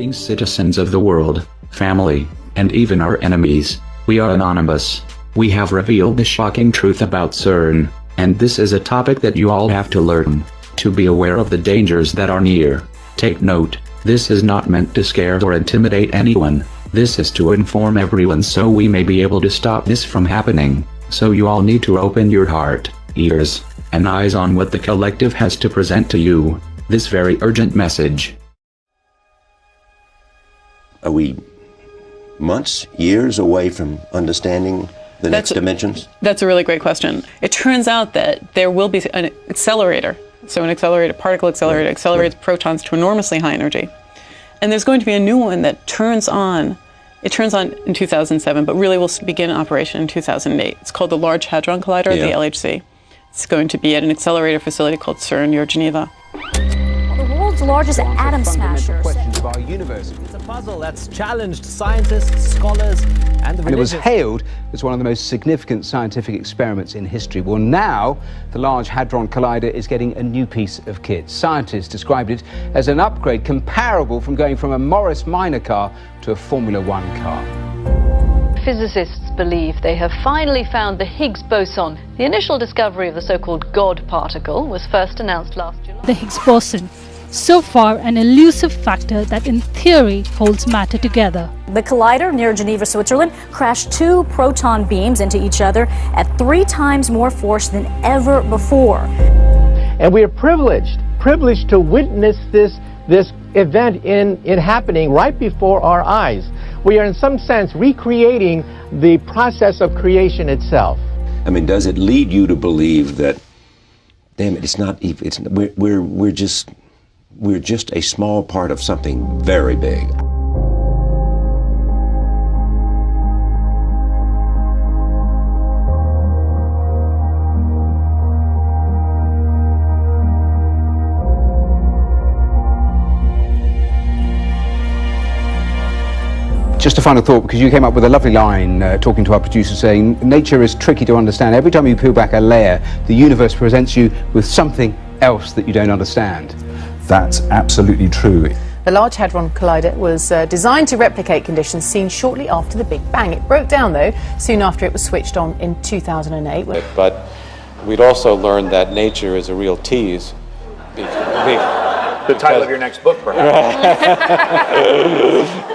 Greetings, citizens of the world, family, and even our enemies. We are anonymous. We have revealed the shocking truth about CERN, and this is a topic that you all have to learn. To be aware of the dangers that are near. Take note, this is not meant to scare or intimidate anyone. This is to inform everyone so we may be able to stop this from happening. So you all need to open your heart, ears, and eyes on what the collective has to present to you. This very urgent message. Are we months, years away from understanding the next dimensions? That's a really great question. It turns out that there will be an accelerator. So an accelerator, particle accelerator, accelerates protons to enormously high energy. And there's going to be a new one that turns on. It turns on in 2007, but really will begin operation in 2008. It's called the Large Hadron Collider, the LHC. It's going to be at an accelerator facility called CERN near Geneva. The world's largest atom smasher. Questions of our universe. It's a puzzle that's challenged scientists, scholars, and the religious. And it was hailed as one of the most significant scientific experiments in history. Well, now the Large Hadron Collider is getting a new piece of kit. Scientists described it as an upgrade comparable from going from a Morris Minor car to a Formula One car. Physicists believe they have finally found the Higgs boson. The initial discovery of the so-called God particle was first announced last July. The Higgs boson, so far an elusive factor that in theory holds matter together. The collider near Geneva, Switzerland, crashed two proton beams into each other at 3 times more force than ever before. And we are privileged to witness this event in happening right before our eyes. We are in some sense recreating the process of creation itself. I mean, does it lead you to believe that, damn it, we're just a small part of something very big? Just a final thought, because you came up with a lovely line talking to our producer saying nature is tricky to understand. Every time you peel back a layer, the universe presents you with something else that you don't understand. That's absolutely true. The Large Hadron Collider was designed to replicate conditions seen shortly after the Big Bang. It broke down, though, soon after it was switched on in 2008. But we'd also learned that nature is a real tease. The title of your next book, perhaps.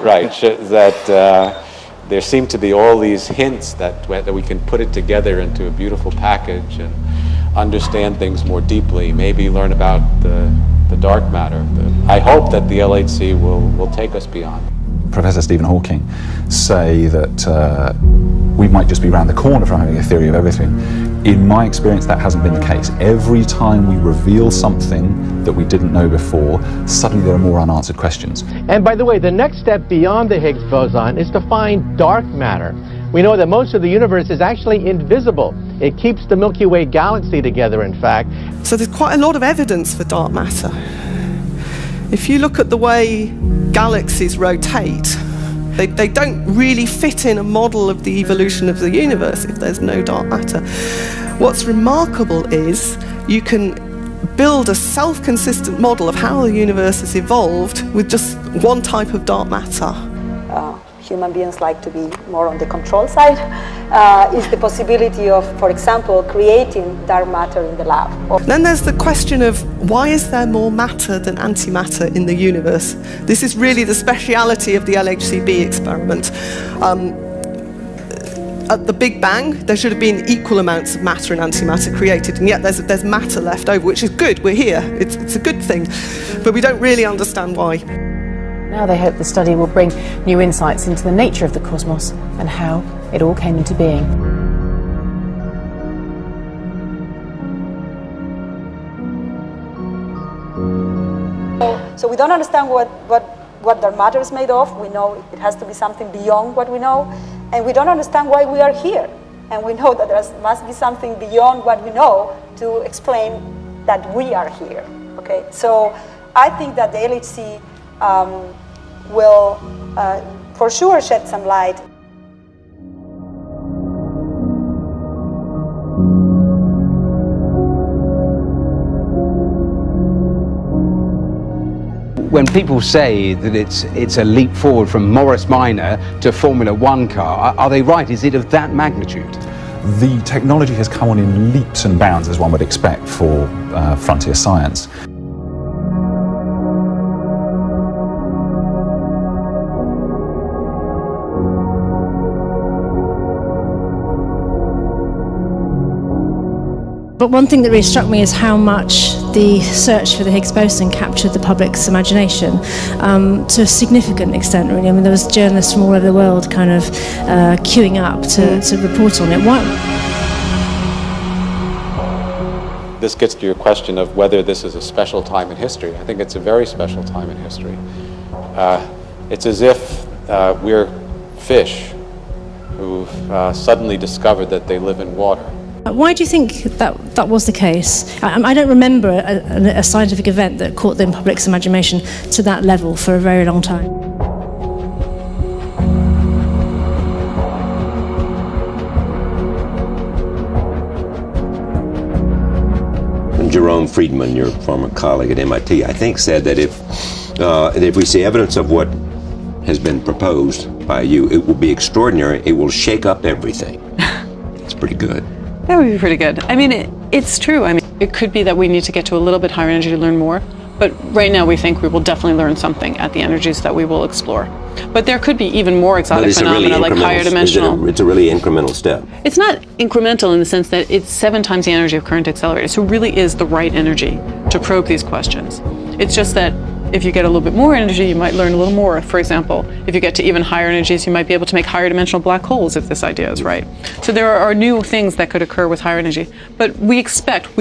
Right, that there seem to be all these hints that we can put it together into a beautiful package and understand things more deeply, maybe learn about the dark matter. I hope that the LHC will take us beyond. Professor Stephen Hawking say that we might just be around the corner from having a theory of everything. In my experience, that hasn't been the case. Every time we reveal something that we didn't know before, suddenly there are more unanswered questions. And by the way, the next step beyond the Higgs boson is to find dark matter. We know that most of the universe is actually invisible. It keeps the Milky Way galaxy together, in fact. So there's quite a lot of evidence for dark matter. If you look at the way galaxies rotate, they don't really fit in a model of the evolution of the universe if there's no dark matter. What's remarkable is you can build a self-consistent model of how the universe has evolved with just one type of dark matter. Human beings like to be more on the control side, is the possibility of, for example, creating dark matter in the lab. Then there's the question of why is there more matter than antimatter in the universe? This is really the speciality of the LHCb experiment. At the Big Bang, there should have been equal amounts of matter and antimatter created, and yet there's matter left over, which is good. We're here. It's a good thing, but we don't really understand why. Now they hope the study will bring new insights into the nature of the cosmos and how it all came into being. So we don't understand what dark matter is made of. We know it has to be something beyond what we know, and we don't understand why we are here. And we know that there must be something beyond what we know to explain that we are here. Okay, so I think that the LHC will for sure shed some light. when people say that it's a leap forward from Morris Minor to Formula One car, are they right? Is it of that magnitude? The technology has come on in leaps and bounds, as one would expect for frontier science. But one thing that really struck me is how much the search for the Higgs boson captured the public's imagination to a significant extent, really. I mean, there was journalists from all over the world kind of queuing up to report on it. Why? This gets to your question of whether this is a special time in history. I think it's a very special time in history. It's as if we're fish who've suddenly discovered that they live in water. Why do you think that was the case? I don't remember a scientific event that caught the public's imagination to that level for a very long time. Jerome Friedman, your former colleague at MIT, I think said that if we see evidence of what has been proposed by you, it will be extraordinary. It will shake up everything. It's pretty good. That would be pretty good. I mean, it's true. I mean, it could be that we need to get to a little bit higher energy to learn more, but right now we think we will definitely learn something at the energies that we will explore. But there could be even more exotic phenomena like higher dimensional. It's a really incremental step. It's not incremental in the sense that it's 7 times the energy of current accelerators, so it really is the right energy to probe these questions. It's just that if you get a little bit more energy, you might learn a little more. For example, if you get to even higher energies, you might be able to make higher dimensional black holes if this idea is right. So there are new things that could occur with higher energy. But we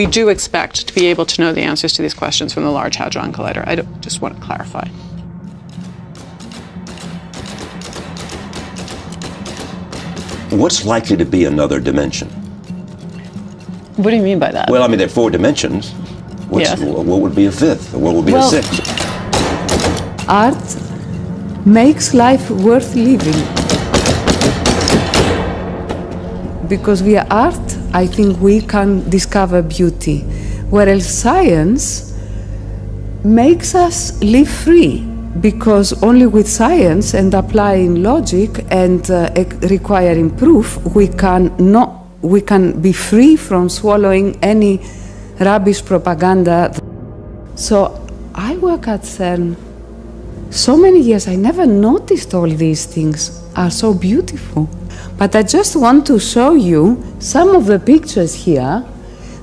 do expect to be able to know the answers to these questions from the Large Hadron Collider. I just want to clarify. What's likely to be another dimension? What do you mean by that? Well, I mean, there are 4 dimensions. Yes. What would be a 5th? Or what would be a 6th? Art makes life worth living. Because via art, I think we can discover beauty, whereas science makes us live free, because only with science and applying logic and requiring proof, we can be free from swallowing any rubbish propaganda. So I work at CERN so many years. I never noticed all these things are so beautiful. But I just want to show you some of the pictures here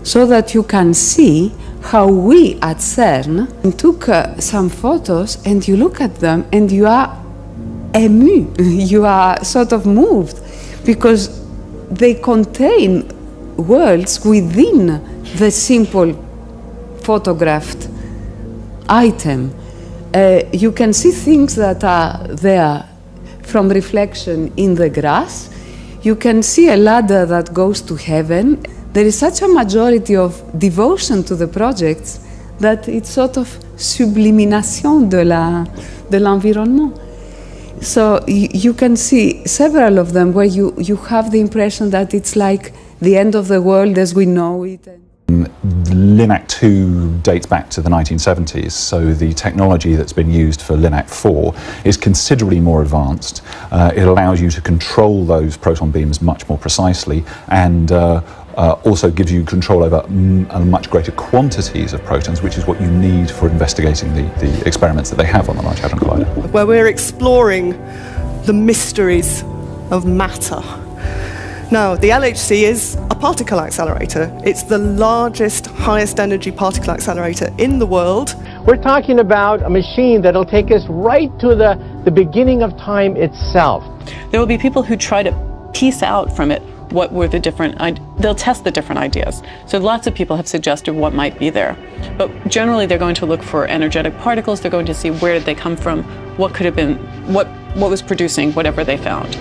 so that you can see how we at CERN took some photos, and you look at them and you are ému. You are sort of moved because they contain worlds within the simple photographed item. You can see things that are there from reflection in the grass. You can see a ladder that goes to heaven. There is such a majority of devotion to the projects that it's sort of sublimination de l'environnement. So you can see several of them where you have the impression that it's like the end of the world as we know it. LINAC 2 dates back to the 1970s, so the technology that's been used for LINAC 4 is considerably more advanced. It allows you to control those proton beams much more precisely, and also gives you control over much greater quantities of protons, which is what you need for investigating the experiments that they have on the Large Hadron Collider. Where we're exploring the mysteries of matter. Now, the LHC is a particle accelerator. It's the largest, highest energy particle accelerator in the world. We're talking about a machine that'll take us right to the beginning of time itself. There will be people who try to piece out from it what were the different, they'll test the different ideas. So lots of people have suggested what might be there. But generally they're going to look for energetic particles, they're going to see where did they come from, what could have been, what was producing whatever they found.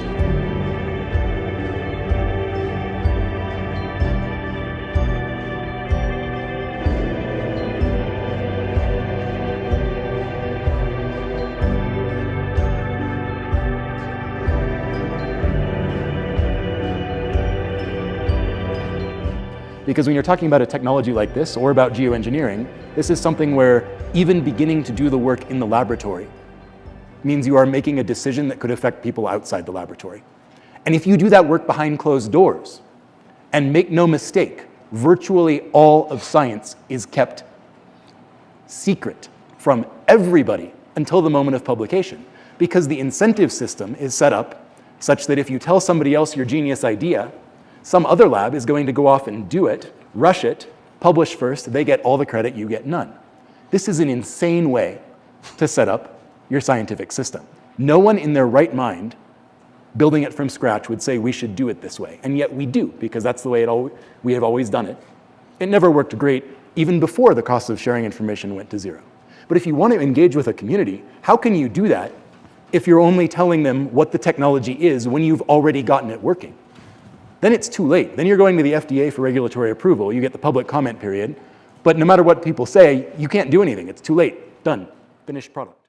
Because when you're talking about a technology like this, or about geoengineering, This is something where even beginning to do the work in the laboratory means you are making a decision that could affect people outside the laboratory. And if you do that work behind closed doors, and make no mistake, virtually all of science is kept secret from everybody until the moment of publication, because the incentive system is set up such that if you tell somebody else your genius idea, some other lab is going to go off and do it, rush it, publish first, they get all the credit, you get none. This is an insane way to set up your scientific system. No one in their right mind building it from scratch would say we should do it this way, and yet we do, because that's the way we have always done it. It never worked great even before the cost of sharing information went to zero. But if you want to engage with a community, how can you do that if you're only telling them what the technology is when you've already gotten it working? Then it's too late. Then you're going to the FDA for regulatory approval, you get the public comment period, but no matter what people say, you can't do anything. It's too late. Done. Finished product.